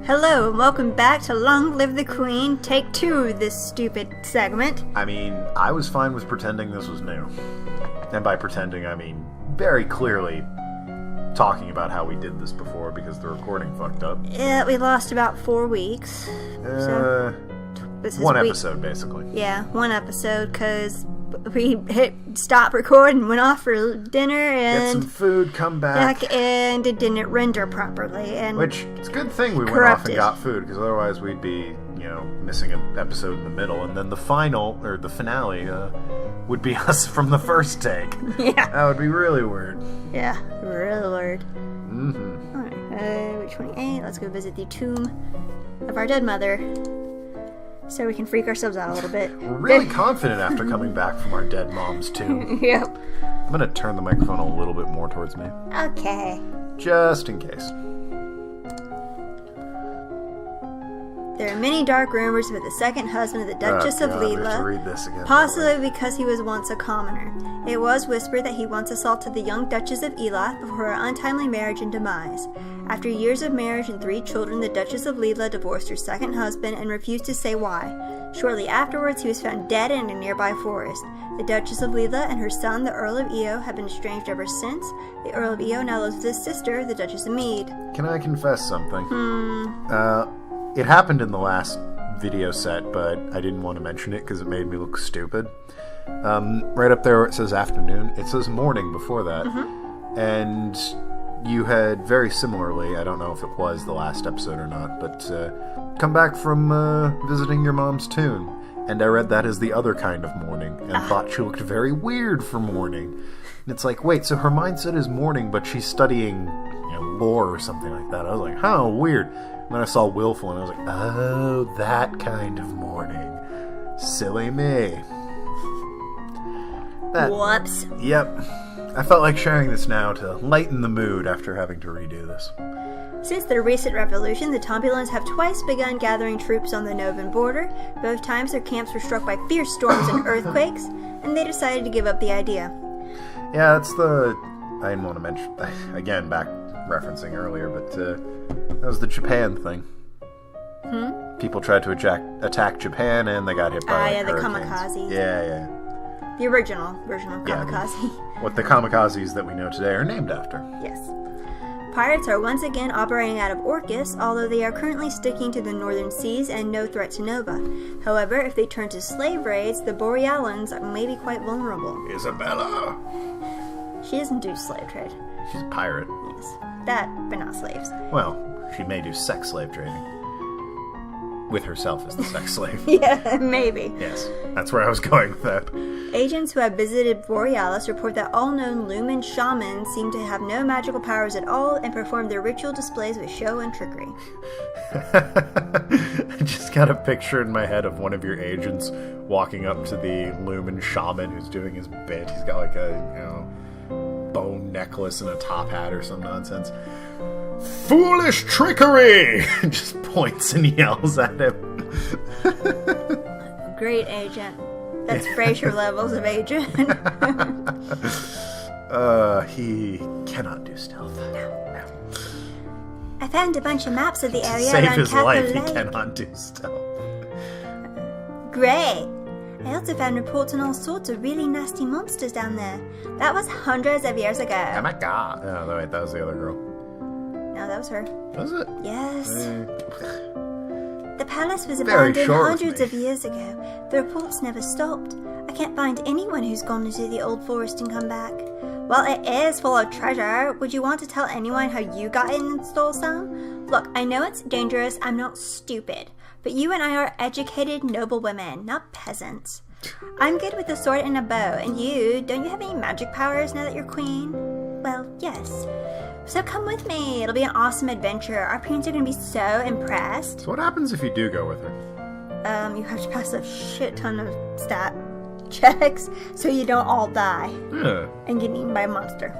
Hello, and welcome back to Long Live the Queen, take 2 of this stupid segment. I mean, I was fine with pretending this was new. And by pretending, I mean very clearly talking about how we did this before because the recording fucked up. Yeah, we lost about 4 weeks. One episode, basically. Yeah, one episode, because we stopped recording, went off for dinner, and... Get some food, come back. And it didn't render properly, and... Which, it's a good thing we went off and got food, because otherwise we'd be, missing an episode in the middle, and then the finale, would be us from the first take. Yeah. That would be really weird. Yeah, really weird. Mm-hmm. Alright, week 28, let's go visit the tomb of our dead mother. So we can freak ourselves out a little bit. We're really confident after coming back from our dead mom's tomb. Yep. I'm going to turn the microphone a little bit more towards me. Okay. Just in case. There are many dark rumors about the second husband of the Duchess of we have to Leela, read this again, possibly because he was once a commoner. It was whispered that he once assaulted the young Duchess of Elath before her untimely marriage and demise. After years of marriage and 3 children, the Duchess of Leela divorced her second husband and refused to say why. Shortly afterwards, he was found dead in a nearby forest. The Duchess of Leela and her son, the Earl of Eo, have been estranged ever since. The Earl of Eo now lives with his sister, the Duchess of Mead. Can I confess something? It happened in the last video set, but I didn't want to mention it because it made me look stupid. Right up there where it says afternoon, it says morning before that. Mm-hmm. And you had very similarly, I don't know if it was the last episode or not, but come back from visiting your mom's tomb. And I read that as the other kind of morning and thought she looked very weird for morning. And it's like, wait, so her mindset is morning, but she's studying lore or something like that. I was like, how weird. And then I saw Willful and I was like, oh, that kind of morning. Silly me. Whoops. Yep. I felt like sharing this now to lighten the mood after having to redo this. Since their recent revolution, the Tombulans have twice begun gathering troops on the Novan border. Both times their camps were struck by fierce storms and earthquakes, and they decided to give up the idea. Yeah, that's I didn't want to mention, again, back referencing earlier, but that was the Japan thing. People tried to attack Japan, and they got hit by the hurricanes. kamikazes. Yeah. The original version of kamikaze. What the kamikazes that we know today are named after. Yes. Pirates are once again operating out of Orcus, although they are currently sticking to the northern seas and no threat to Nova. However, if they turn to slave raids, the Borealans may be quite vulnerable. Isabella! She doesn't do slave trade. She's a pirate. Yes. That, but not slaves. Well, she may do sex slave trading. With herself as the sex slave. Yeah, maybe. Yes, that's where I was going with that. Agents who have visited Borealis report that all known Lumen shamans seem to have no magical powers at all and perform their ritual displays with show and trickery. I just got a picture in my head of one of your agents walking up to the Lumen shaman who's doing his bit. He's got like a, bone necklace and a top hat or some nonsense. Foolish trickery! Just points and yells at him. Great agent. That's Frasier levels of agent. He cannot do stealth. No. I found a bunch of maps of the area Save around his Castle life, Lake. he cannot do stealth. Great. I also found reports on all sorts of really nasty monsters down there. That was hundreds of years ago. Oh my god. Oh, wait, that was the other girl. No, that was her. Was it? Yes. The palace was Very abandoned short hundreds with of years ago. The reports never stopped. I can't find anyone who's gone into the old forest and come back. Well, it is full of treasure. Would you want to tell anyone how you got in and stole some? Look, I know it's dangerous. I'm not stupid. But you and I are educated, noble women, not peasants. I'm good with a sword and a bow. And you, don't you have any magic powers now that you're queen? Well, yes. So come with me. It'll be an awesome adventure. Our parents are going to be so impressed. So what happens if you do go with her? You have to pass a shit ton of stat checks so you don't all die and get eaten by a monster.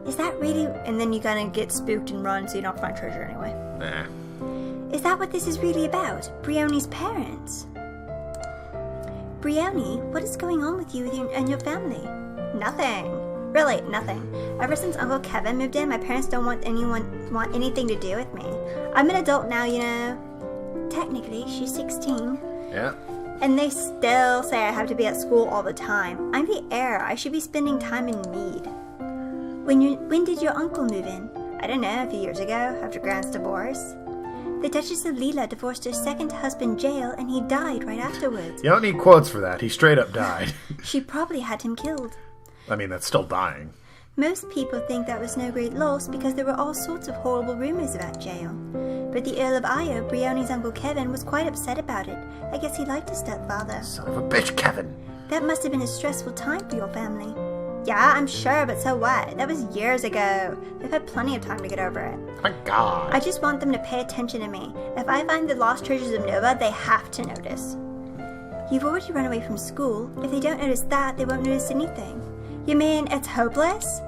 Is that really... And then you kind of get spooked and run so you don't find treasure anyway. Nah. Is that what this is really about? Brioni's parents? Brioni, what is going on with you and your family? Nothing. Really, nothing. Ever since Uncle Kevin moved in, my parents don't want anything to do with me. I'm an adult now, you know. Technically, she's 16. Yeah. And they still say I have to be at school all the time. I'm the heir. I should be spending time in Mead. When did your uncle move in? I don't know, a few years ago, after Grant's divorce. The Duchess of Leela divorced her second husband, Jael, and he died right afterwards. You don't need quotes for that. He straight up died. She probably had him killed. I mean, that's still dying. Most people think that was no great loss because there were all sorts of horrible rumors about Jael. But the Earl of Io, Brioni's Uncle Kevin, was quite upset about it. I guess he liked his stepfather. Son of a bitch, Kevin. That must have been a stressful time for your family. Yeah, I'm sure, but so what? That was years ago. They've had plenty of time to get over it. My God. I just want them to pay attention to me. If I find the lost treasures of Nova, they have to notice. You've already run away from school. If they don't notice that, they won't notice anything. You mean it's hopeless?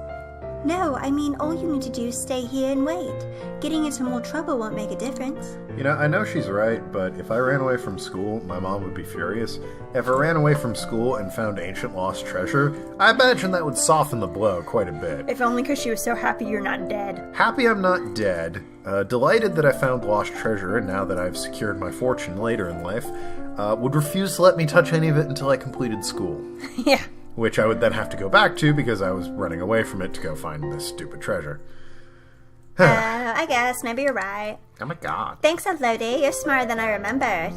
No, I mean all you need to do is stay here and wait. Getting into more trouble won't make a difference. You know, I know she's right, but if I ran away from school, my mom would be furious. If I ran away from school and found ancient lost treasure, I imagine that would soften the blow quite a bit. If only because she was so happy you're not dead. Happy I'm not dead. Delighted that I found lost treasure, and now that I've secured my fortune later in life, would refuse to let me touch any of it until I completed school. Yeah. Which I would then have to go back to because I was running away from it to go find this stupid treasure. I guess. Maybe you're right. Oh my God. Thanks, Lodi. You're smarter than I remembered.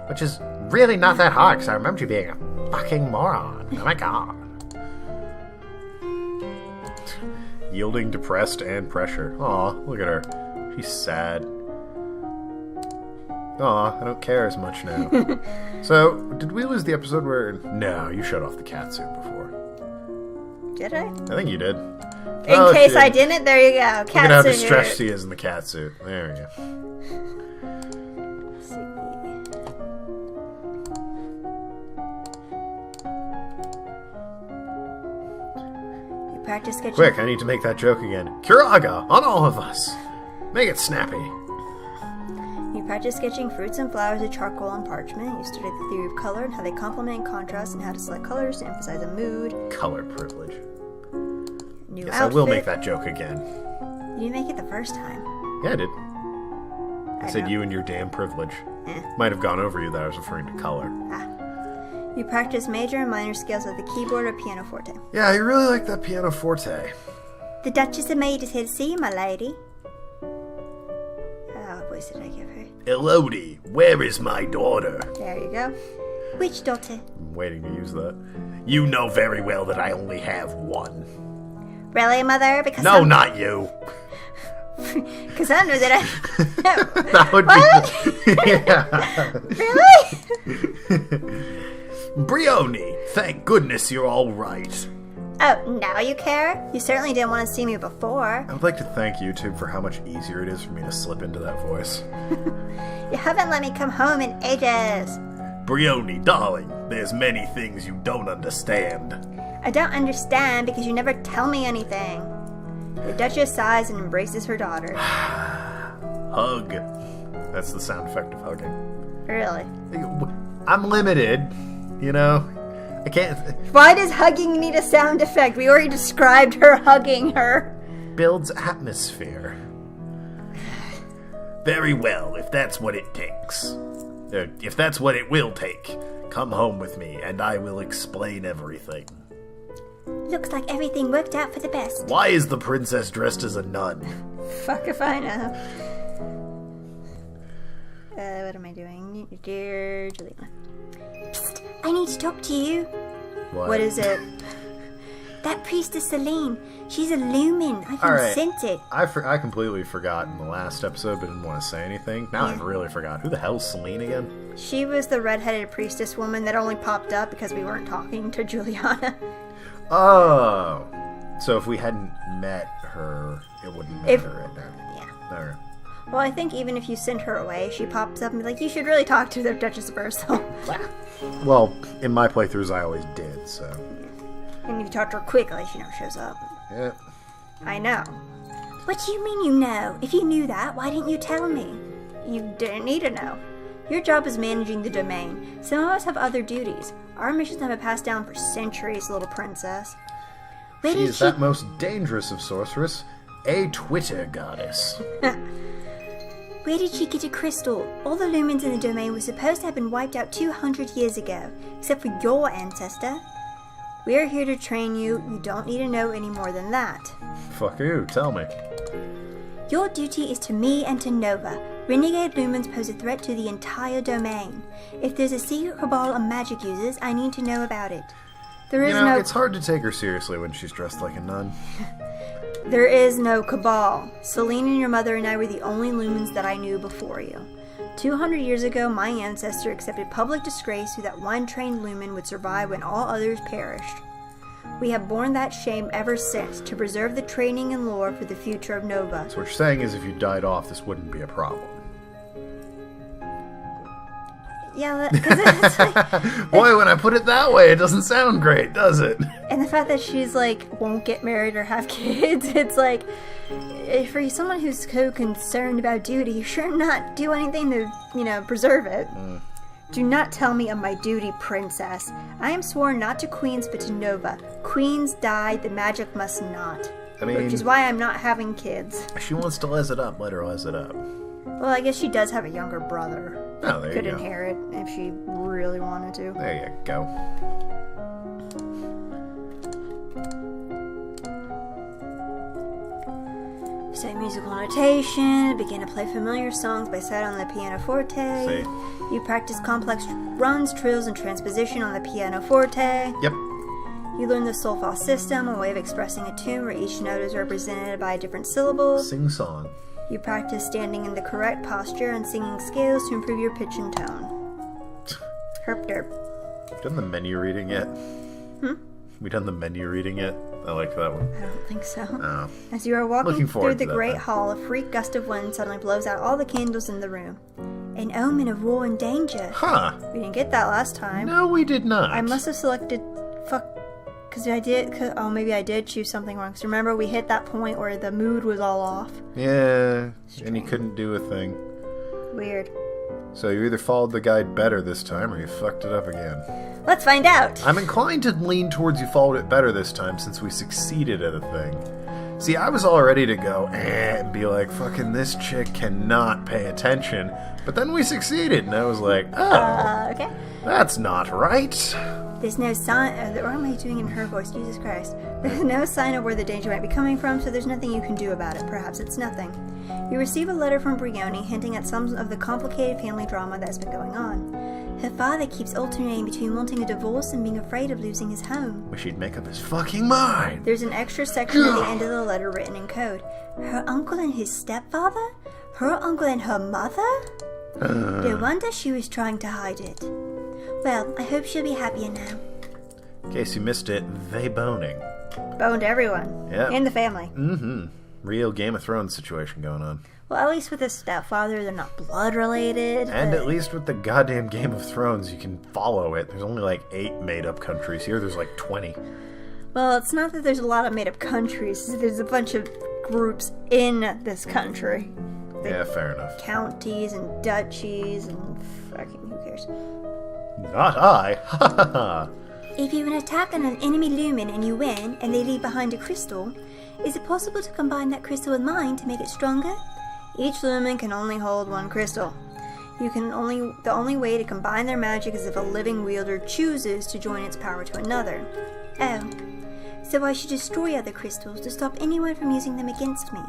Which is really not that hard, because I remember you being a fucking moron. Oh my God. Yielding, depressed, and pressure. Aw, look at her. She's sad. Aw, I don't care as much now. So, did we lose the episode where... No, you shut off the catsuit before. Did I? I think you did. In case I didn't, there you go. Catsuit. Look at how distressed she is in the catsuit. There we go. Let's see. You practice sketching. Quick, I need to make that joke again. Curaga on all of us. Make it snappy. You practice sketching fruits and flowers with charcoal on parchment. You study the theory of color and how they complement and contrast and how to select colors to emphasize a mood. Color privilege. New Yes, outfit. I will make that joke again. You didn't make it the first time. Yeah, I did. I said know. you and your damn privilege. Eh. Might have gone over you that I was referring to color. You practice major and minor scales of the keyboard or pianoforte. Yeah, I really like that pianoforte. The Duchess of Maid is here to see you, my lady. What voice did I give her? Elodie, where is my daughter? There you go. Which daughter? I'm waiting to use that. You know very well that I only have one. Really, mother? Because No, not you. Because I know that I... That would What? be... Yeah. Brioni, thank goodness you're all right. Oh, now you care? You certainly didn't want to see me before. I would like to thank YouTube for how much easier it is for me to slip into that voice. You haven't let me come home in ages. Brioni, darling, there's many things you don't understand. I don't understand because you never tell me anything. The Duchess sighs and embraces her daughter. Hug. That's the sound effect of hugging. Really? I'm limited, you know? I can't... Why does hugging need a sound effect? We already described her hugging her. Builds atmosphere. Very well, if that's what it takes. If that's what it will take. Come home with me, and I will explain everything. Looks like everything worked out for the best. Why is the princess dressed as a nun? Fuck if I know. What am I doing? Dear Jelena. Psst, I need to talk to you. What is it? That priestess Celine. She's a lumen. I can Alright. sense it. I completely forgot in the last episode, but didn't want to say anything. Now I've really forgot. Who the hell's Celine again? She was the redheaded priestess woman that only popped up because we weren't talking to Juliana. Oh. So if we hadn't met her, it wouldn't matter right now. Yeah. Alright. Well, I think even if you send her away, she pops up and be like, you should really talk to the Duchess of Ursel. Well, in my playthroughs, I always did, so. And if you talk to her quickly, she never shows up. Yeah. I know. What do you mean you know? If you knew that, why didn't you tell me? You didn't need to know. Your job is managing the domain. Some of us have other duties. Our missions have been passed down for centuries, little princess. Where She did is that most dangerous of sorceress, a Twitter goddess. Where did she get a crystal? All the lumens in the domain were supposed to have been wiped out 200 years ago, except for your ancestor. We're here to train you. You don't need to know any more than that. Fuck you, tell me. Your duty is to me and to Nova. Renegade lumens pose a threat to the entire domain. If there's a secret cabal of magic users, I need to know about it. There is It's hard to take her seriously when she's dressed like a nun. There is no cabal. Celine and your mother and I were the only lumens that I knew before you. 200 years ago, my ancestor accepted public disgrace so that one trained lumen would survive when all others perished. We have borne that shame ever since to preserve the training and lore for the future of Nova. So what you're saying is if you died off, this wouldn't be a problem. Yeah, because it's like... Boy, when I put it that way, it doesn't sound great, does it? And the fact that she's like, won't get married or have kids, it's like, for someone who's so concerned about duty, you sure not do anything to, preserve it. Do not tell me of my duty, princess. I am sworn not to queens, but to Nova. Queens died, the magic must not. Which is why I'm not having kids. She wants to les it up, let her les it up. Well, I guess she does have a younger brother. Oh, there Could you go. inherit if she really wanted to. There you go. Say musical notation, begin to play familiar songs by sight on the pianoforte. See. You practice complex runs, trills, and transposition on the pianoforte. Yep. You learn the solfa system, a way of expressing a tune where each note is represented by a different syllable. Sing song. You practice standing in the correct posture and singing scales to improve your pitch and tone. Herp derp. Done the menu reading yet? We done the menu reading yet? I like that one. I don't think so. Oh. As you are walking Looking through forward the to that, great then. hall, a freak gust of wind suddenly blows out all the candles in the room. An omen of war and danger. Huh. We didn't get that last time. No, we did not. I must have selected... Because maybe I did choose something wrong. Because remember, we hit that point where the mood was all off. Yeah, and you couldn't do a thing. Weird. So you either followed the guide better this time, or you fucked it up again. Let's find out! I'm inclined to lean towards you followed it better this time, since we succeeded at a thing. See, I was all ready to go, and be like, fucking this chick cannot pay attention. But then we succeeded, and I was like, oh, Okay. that's not right. There's no sign... what am I doing in her voice? Jesus Christ. There's no sign of where the danger might be coming from, so there's nothing you can do about it. Perhaps it's nothing. You receive a letter from Brioni hinting at some of the complicated family drama that's been going on. Her father keeps alternating between wanting a divorce and being afraid of losing his home. Wish he'd make up his fucking mind. There's an extra section at the end of the letter written in code. Her uncle and his stepfather? Her uncle and her mother? No wonder she was trying to hide it. Well, I hope she'll be happier now. In case you missed it, they boning. Boned everyone. Yeah. And the family. Mm-hmm. Real Game of Thrones situation going on. Well, at least with the stepfather, they're not blood related. And but- at least with the goddamn Game of Thrones, you can follow it. There's only like 8 made-up countries. Here, there's like 20. Well, it's not that there's a lot of made up countries. There's a bunch of groups in this country. Yeah, fair enough. Counties and duchies and fucking who cares. Not I. Ha ha ha. If you attack on an enemy lumen and you win, and they leave behind a crystal, is it possible to combine that crystal with mine to make it stronger? Each lumen can only hold one crystal. The only way to combine their magic is if a living wielder chooses to join its power to another. Oh, so I should destroy other crystals to stop anyone from using them against me.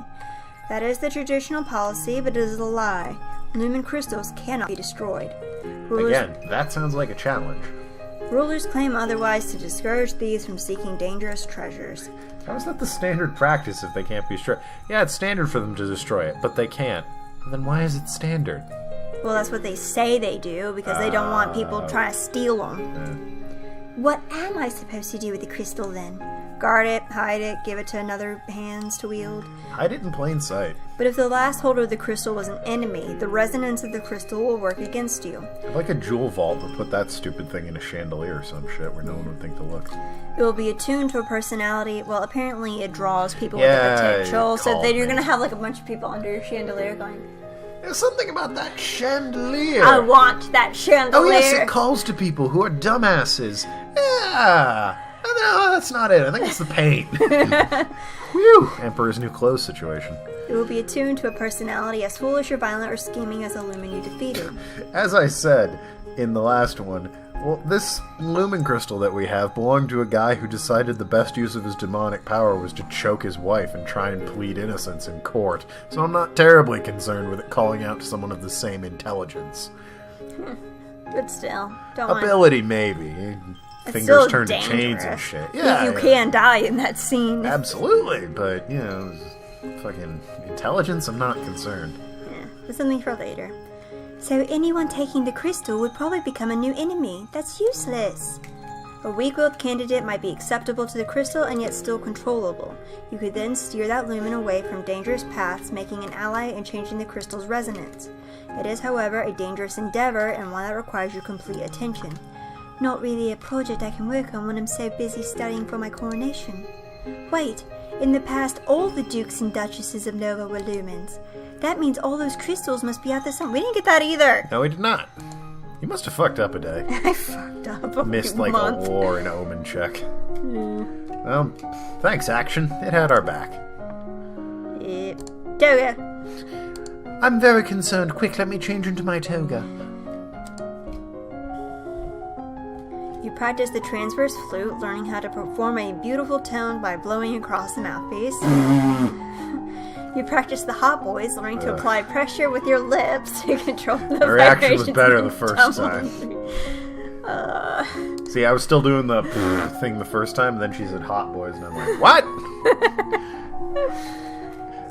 That is the traditional policy, but it is a lie. Lumen crystals cannot be destroyed. Again, that sounds like a challenge. Rulers claim otherwise to discourage thieves from seeking dangerous treasures. How is that the standard practice if they can't be destroyed? Yeah, it's standard for them to destroy it, but they can't. Then why is it standard? Well, that's what they say they do, because they don't want people trying to steal them. What am I supposed to do with the crystal then? Guard it, hide it, give it to another hands to wield? Hide it in plain sight. But if the last holder of the crystal was an enemy, the resonance of the crystal will work against you. I'd like a jewel vault, but put that stupid thing in a chandelier or some shit where no one would think to look. It will be attuned to a personality. Well, apparently it draws people Yeah, with the potential, so called then you're me. going to have like a bunch of people under your chandelier going, There's something about that chandelier. I want that chandelier! Oh yes, it calls to people who are dumbasses. Yeah. No, that's not it. I think it's the paint. Whew. Emperor's New Clothes situation. It will be attuned to a personality as foolish or violent or scheming as the lumen you defeated. As I said in the last one, well, this lumen crystal that we have belonged to a guy who decided the best use of his demonic power was to choke his wife and try and plead innocence in court. So I'm not terribly concerned with it calling out to someone of the same intelligence. But still, don't want... Ability, maybe. It's Fingers still turn to dangerous. chains and shit. Yeah, You can die in that scene. Absolutely, but, you know, fucking intelligence, I'm not concerned. Yeah, but something for later. So anyone taking the crystal would probably become a new enemy. That's useless. A weak-willed candidate might be acceptable to the crystal and yet still controllable. You could then steer that lumen away from dangerous paths, making an ally and changing the crystal's resonance. It is, however, a dangerous endeavor and one that requires your complete attention. Not really a project I can work on when I'm so busy studying for my coronation. Wait, in the past all the dukes and duchesses of Nova were lumens. That means all those crystals must be out there somewhere. We didn't get that either. No, we did not. You must have fucked up a day. I fucked up. Missed like month. a war and omen check. Well, thanks, Action. It had our back. Toga. I'm very concerned. Quick, let me change into my toga. You practice the transverse flute, learning how to perform a beautiful tone by blowing across the mouthpiece. You practice the hot boys, learning to apply pressure with your lips to control the The reaction was vibrations better and the first time. See, I was still doing the thing the first time, and then she said hot boys, and I'm like, what?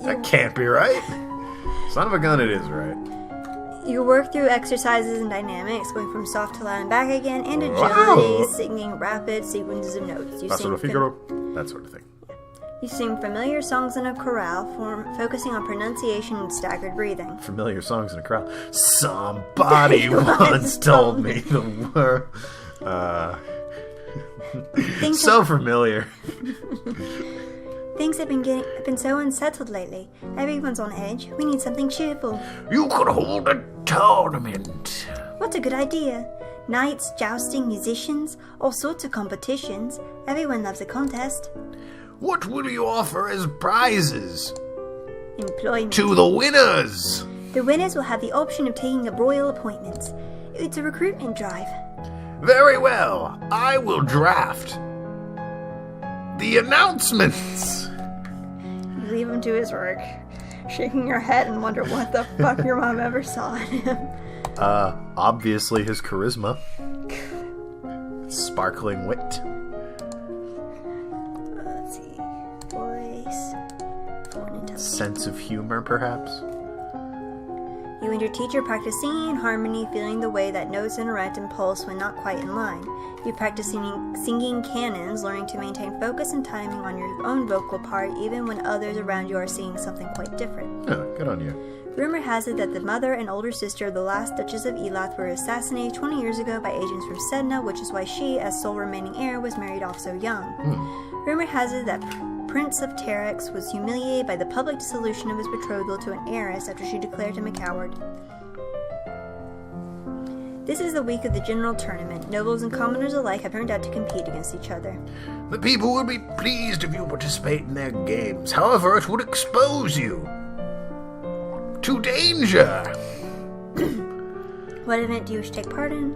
That can't be right. Son of a gun, it is right. You work through exercises and dynamics, going from soft to loud and back again, and agility, Wow. singing rapid sequences of notes. You Paso de Figaro, that sort of thing. You sing familiar songs in a chorale, focusing on pronunciation and staggered breathing. Familiar songs in a crowd. Somebody once told me the word. So familiar. Things have been so unsettled lately. Everyone's on edge. We need something cheerful. You could hold a tournament. What's a good idea? Knights, jousting, musicians, all sorts of competitions. Everyone loves a contest. What will you offer as prizes Employment. to the winners? The winners will have the option of taking up royal appointments. It's a recruitment drive. Very well. I will draft the announcements. You leave him to his work, shaking your head and wonder what the fuck your mom ever saw in him. Obviously his charisma. Sparkling wit. Let's see. Voice. Foreign intelligence. Sense of humor, perhaps? You and your teacher practice singing in harmony, feeling the way that notes interact and pulse when not quite in line. You practice singing canons, learning to maintain focus and timing on your own vocal part, even when others around you are singing something quite different. Oh, good on you. Rumor has it that the mother and older sister of the last Duchess of Elath were assassinated 20 years ago by agents from Sedna, which is why she, as sole remaining heir, was married off so young. Rumor has it that Prince of Terex was humiliated by the public dissolution of his betrothal to an heiress after she declared him a coward. This is the week of the general tournament. Nobles and commoners alike have turned out to compete against each other. The people will be pleased if you participate in their games. However, it would expose you to danger. What event do you wish to take part in?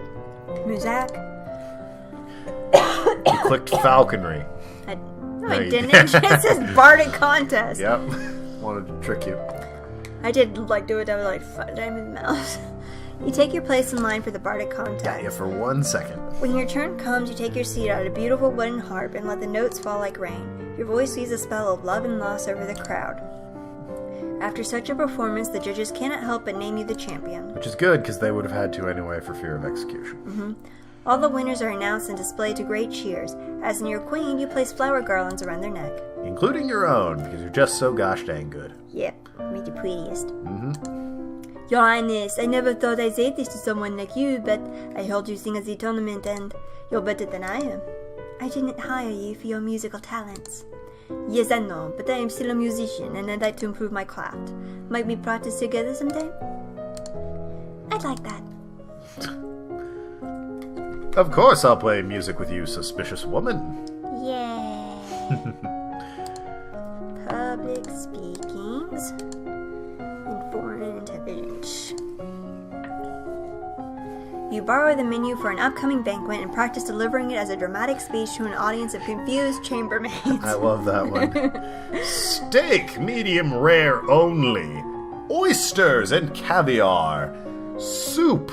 Muzak? You clicked falconry. No, I didn't. It just says Bardic Contest. Yep. Wanted to trick you. I did do it. I was like, fuck, I'm in the mouse. You take your place in line for the Bardic Contest. Got you for 1 second. When your turn comes, you take your seat at a beautiful wooden harp and let the notes fall like rain. Your voice leaves a spell of love and loss over the crowd. After such a performance, the judges cannot help but name you the champion. Which is good, because they would have had to anyway for fear of execution. All the winners are announced and displayed to great cheers. As in your queen, you place flower garlands around their neck. Including your own, because you're just so gosh dang good. Yep, made the prettiest. Your Highness, I never thought I'd say this to someone like you, but I heard you sing at the tournament and you're better than I am. I didn't hire you for your musical talents. Yes, I know, but I am still a musician and I'd like to improve my craft. Might we practice together sometime? I'd like that. Of course I'll play music with you, suspicious woman. Public speakings and foreign intelligence. You borrow the menu for an upcoming banquet and practice delivering it as a dramatic speech to an audience of confused chambermaids. I love that one. Steak, medium rare only. Oysters and caviar. Soup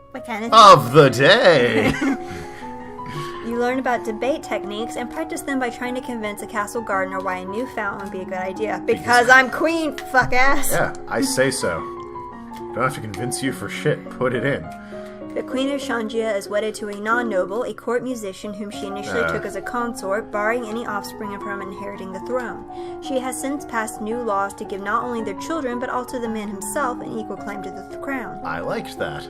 What kind of of the day. You learn about debate techniques and practice them by trying to convince a castle gardener why a new fountain would be a good idea. Because I'm queen, fuck ass. Yeah, I say so. Don't have to convince you for shit. Put it in. The Queen of Shanjia is wedded to a non-noble, a court musician whom she initially took as a consort, barring any offspring from inheriting the throne. She has since passed new laws to give not only their children, but also the man himself an equal claim to the crown. I liked that.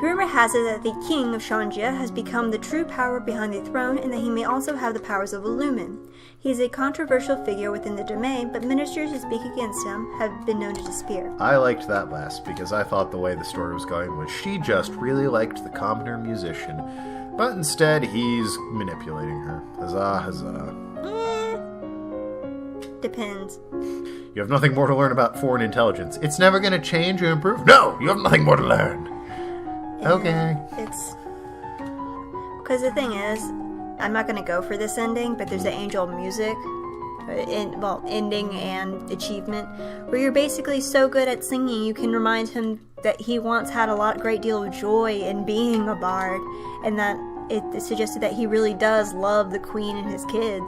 Rumor has it that the King of Shanjia has become the true power behind the throne and that he may also have the powers of a lumen. He is a controversial figure within the domain, but ministers who speak against him have been known to disappear. I liked that last because I thought the way the story was going was she just really liked the commoner musician, but instead he's manipulating her. Huzzah, huzzah. Depends. You have nothing more to learn about foreign intelligence. It's never going to change or improve. No, you have nothing more to learn. Okay. It's... Because the thing is, I'm not going to go for this ending, but there's the angel music, ending and achievement, where you're basically so good at singing you can remind him that he once had a great deal of joy in being a bard, and that it suggested that he really does love the queen and his kids.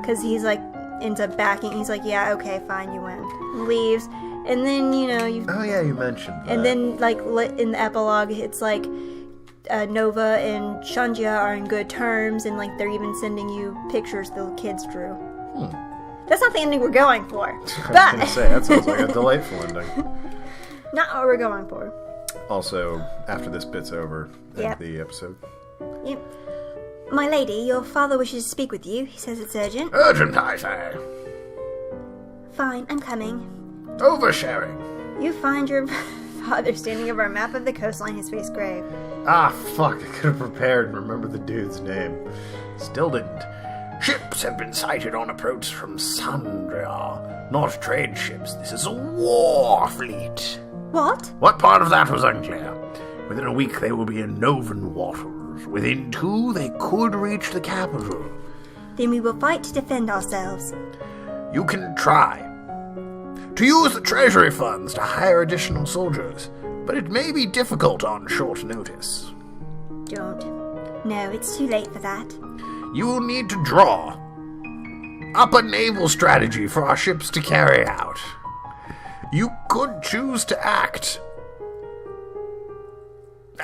Because he's like, ends up backing, he's like, yeah, okay, fine, you win. Leaves. And then, you know, you... Oh, yeah, you mentioned that. And then, like, in the epilogue, it's like Nova and Shanjia are in good terms, and, like, they're even sending you pictures the kids drew. That's not the ending we're going for. I was But going to say, that sounds like a delightful ending. not what we're going for. Also, after this bit's over, end the episode. Yep. My lady, your father wishes to speak with you. He says it's urgent. Urgent, I say. Fine, I'm coming. Oversharing. You find your father standing over a map of the coastline, his face grave. Ah, fuck, I could have prepared and remembered the dude's name. Still didn't. Ships have been sighted on approach from Sandria. Not trade ships, this is a war fleet. What? What part of that was unclear? Within a week they will be in Novan waters. Within 2 they could reach the capital. Then we will fight to defend ourselves. You can try to use the treasury funds to hire additional soldiers, but it may be difficult on short notice. Don't. No, it's too late for that. You will need to draw up a naval strategy for our ships to carry out. You could choose to act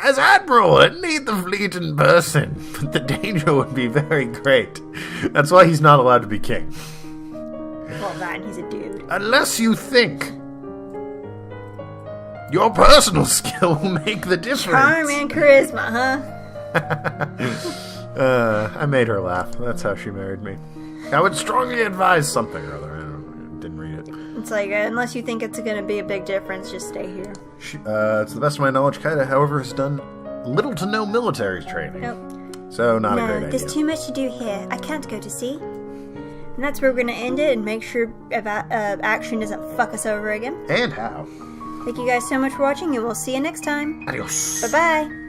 as admiral and lead the fleet in person, but the danger would be very great. That's why he's not allowed to be king. Well, that and he's a dude. Unless you think your personal skill will make the difference. Charm and charisma, huh? I made her laugh. That's how she married me. I would strongly advise something or other. I didn't read it. It's like, unless you think it's going to be a big difference, just stay here. To the best of my knowledge, Kaida, however, has done little to no military training. Nope. So, not a great idea. There's too much to do here. I can't go to sea. And that's where we're going to end it and make sure action doesn't fuck us over again. And how. Thank you guys so much for watching, and we'll see you next time. Adios. Bye-bye.